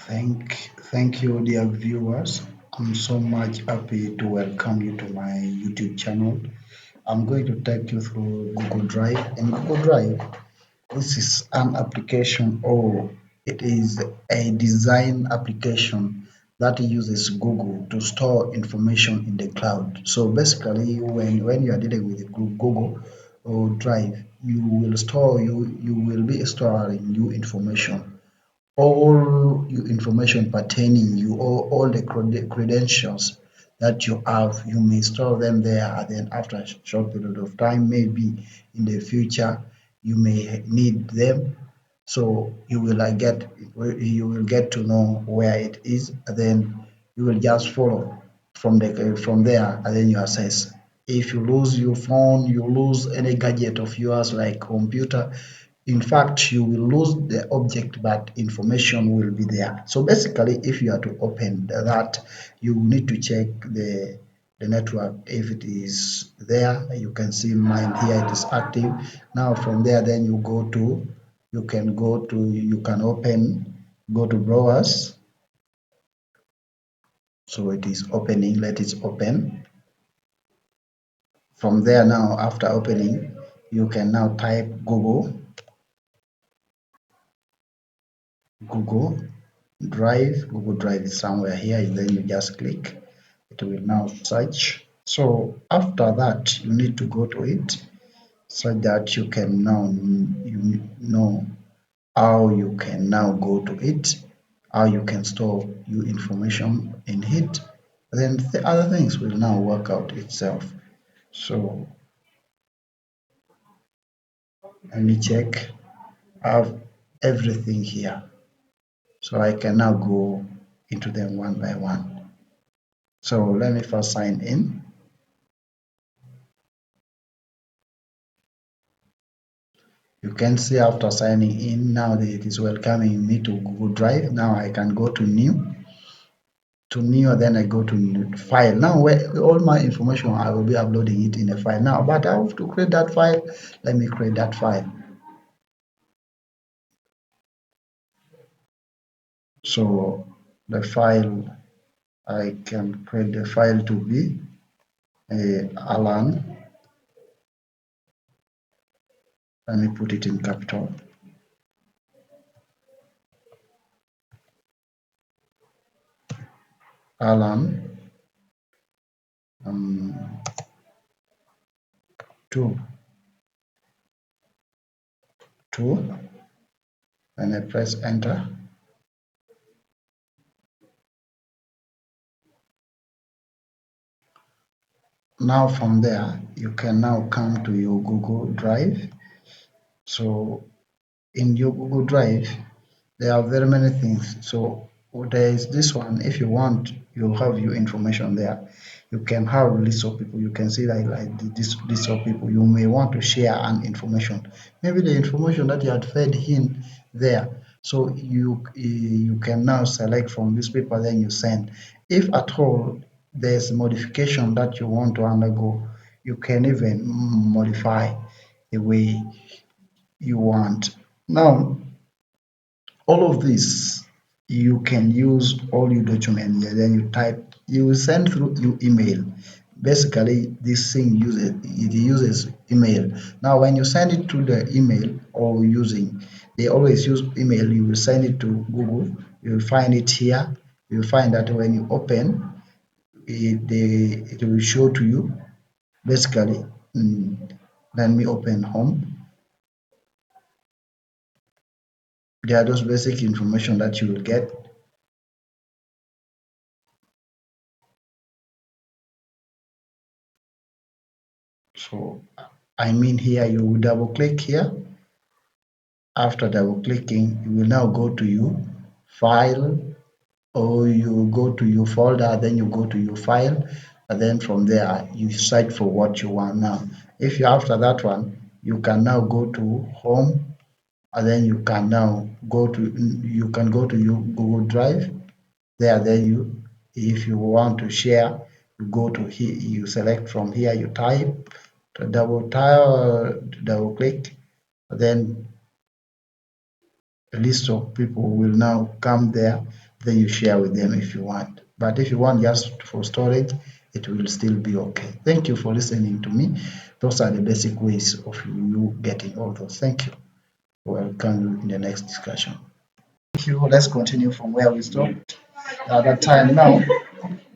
Thank you, dear viewers. I'm so much happy to welcome you to my YouTube channel. I'm going to take you through Google Drive. In Google Drive, this is an application, or it is a design application that uses Google to store information in the cloud. So basically, when you are dealing with Google or Drive, you will be storing new information, all your information pertaining you, all the credentials that you have. You may store them there, and then after a short period of time, maybe in the future, you may need them. So you will get to know where it is, and then you will just follow from there, and then you assess. If you lose your phone, you lose any gadget of yours like computer, in fact you will lose the object, but information will be there. So basically, if you are to open that, you need to check the network. If it is there, you can see mine here, it is active. Now from there, then you can open, go to browsers. So it is opening, let it open. From there, now after opening, you can now type Google Drive. Google Drive is somewhere here, and then you just click. It will now search. So after that, you need to go to it so that you can now you know how you can now go to it, how you can store your information in it. Then the other things will now work out itself. So let me check. I have everything here. So I can now go into them one by one. So let me first sign in. You can see after signing in, now it is welcoming me to Google Drive. Now I can go to new, and then I go to new file. Now where all my information, I will be uploading it in a file now, but I have to create that file. Let me create that file. So the file, I can create the file to be Alan. Let me put it in capital. Alan 2 and I press enter. Now from there, you can now come to your Google Drive. So in your Google Drive, there are very many things. So there is this one. If you want, you have your information there. You can have list of people. You can see like this list of people. You may want to share an information. Maybe the information that you had fed in there. So you can now select from this paper, then you send. If at all there's modification that you want to undergo, you can even modify the way you want. Now all of this, you can use all your documents, and then you type, you will send through your email. Basically this thing uses email. Now when you send it to the email, or using, they always use email, you will send it to Google, you will find it here. You will find that when you open it will show to you. Basically, let me open home. There are those basic information that you will get. So I mean, here you will double click here. After double clicking, you will now go to your file, or you go to your folder, then you go to your file, and then from there you search for what you want. Now if you, after that one, you can now go to home, and then you can now go to your Google Drive. Then you, if you want to share, you go to here, you select from here, you type, double click, then a list of people will now come there. then you share with them if you want. But if you want just for storage, it will still be okay. Thank you for listening to me. Those are the basic ways of you getting all those. Thank you. Welcome in the next discussion. Thank you. Let's continue from where we stopped the other time. Now,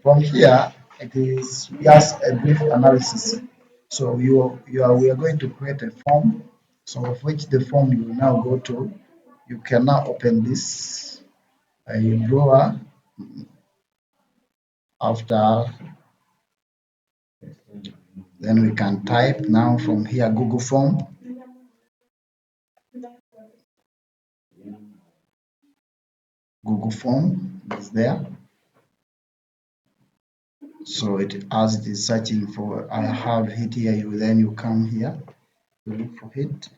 from here, it is just a brief analysis. So we are going to create a form. So of which the form you will now go to. You can now open this drawer. After, then we can type now from here Google form. Google form is there. So as it is searching for, I have it here. You come here, you look for it.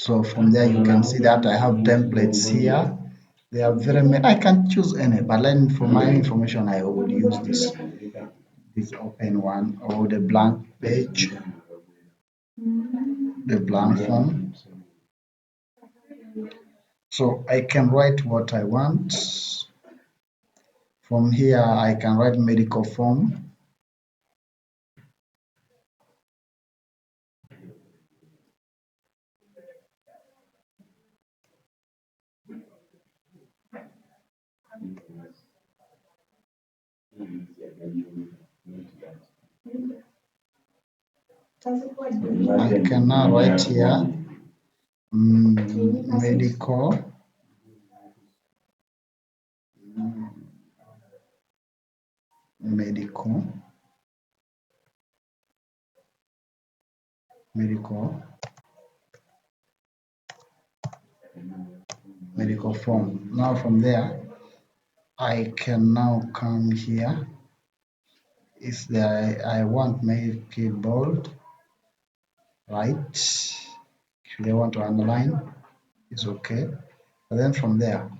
So from there you can see that I have templates here. They are very many. I can choose any, but then for my information, I would use this open one or the blank page, the blank form. So I can write what I want. From here, I can write medical form. I can now write here medical medical medical medical form. Now from there, I can now come here. Is there I want make it bold, right? If I want to underline, it's okay. And then from there,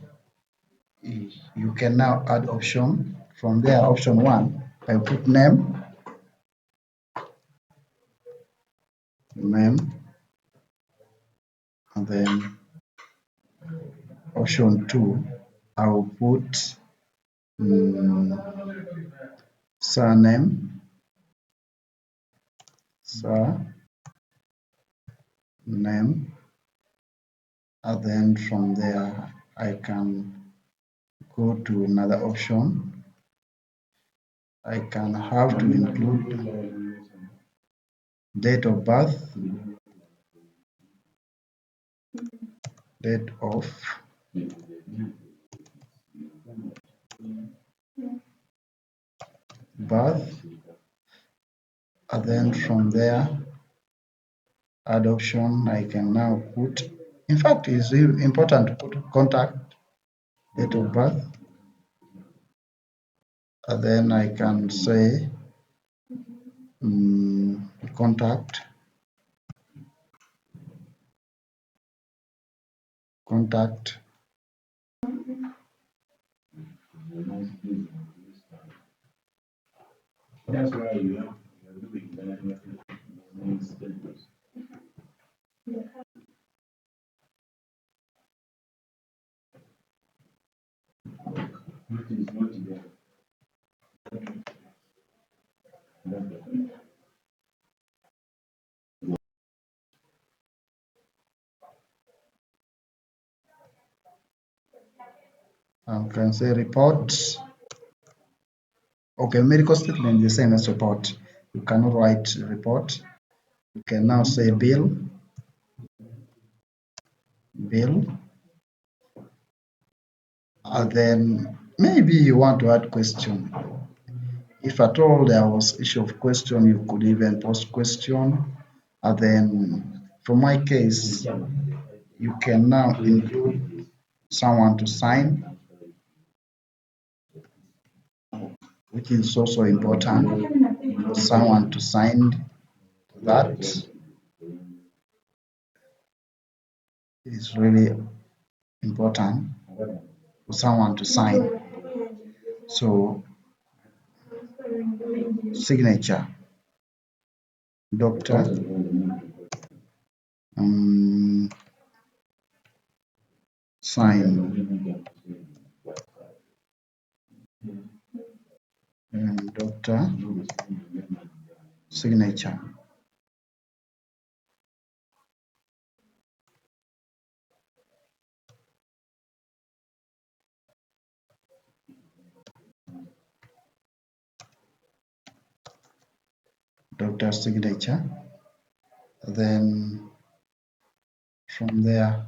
you can now add option. From there, option one, I put name, and then option two, I will put surname, and then from there I can go to another option. I can have to include date of birth, date of birth, and then from there add option. I can now put, in fact, it's really important to put contact, date of birth, and then I can say contact I can say report. Okay, medical statement is the same as report. You cannot write report. You can now say bill, and then maybe you want to add question. If at all there was issue of question, you could even post question. And then for my case, you can now include someone to sign, which is also important. Someone to sign that is really important for someone to sign. So signature. Doctor um, sign and doctor signature. Doctor signature. Then from there,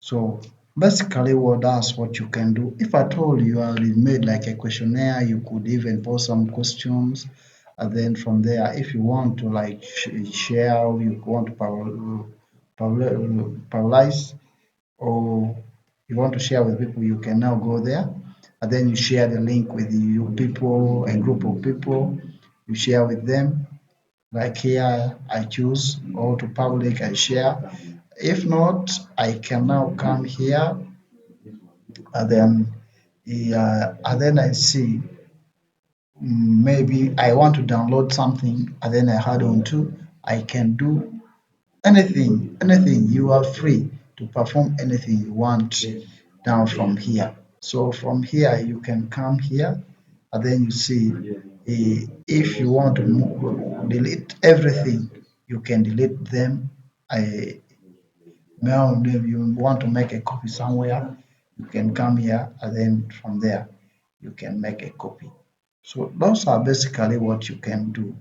so basically that's what you can do. If at all you already made like a questionnaire, you could even post some questions, and then from there, if you want to like share, you want to publish, or you want to share with people, you can now go there, and then you share the link with you people, a group of people, you share with them. Like here, I choose all to public, I share. If not, I can now come here, and then I see, maybe I want to download something, and then I add on to, I can do anything. You are free to perform anything you want down from here. So from here you can come here, and then you see, if you want to delete everything, you can delete them. I Now if you want to make a copy somewhere, you can come here, and then from there you can make a copy. So those are basically what you can do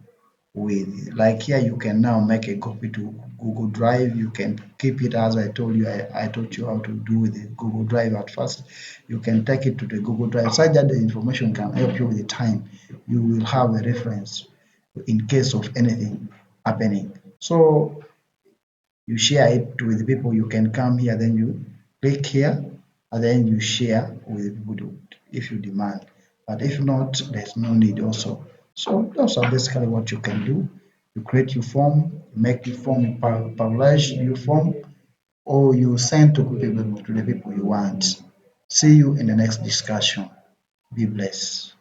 with, like here you can now make a copy to Google Drive. You can keep it as I told you. I taught you how to do with the Google Drive at first. You can take it to the Google Drive such that the information can help you with the time. You will have a reference in case of anything happening. So you share it with people. You can come here, then you click here, and then you share with people if you demand. But if not, there's no need also. So those are basically what you can do. You create your form, you make your form, you publish your form, or you send to the people you want. See you in the next discussion. Be blessed.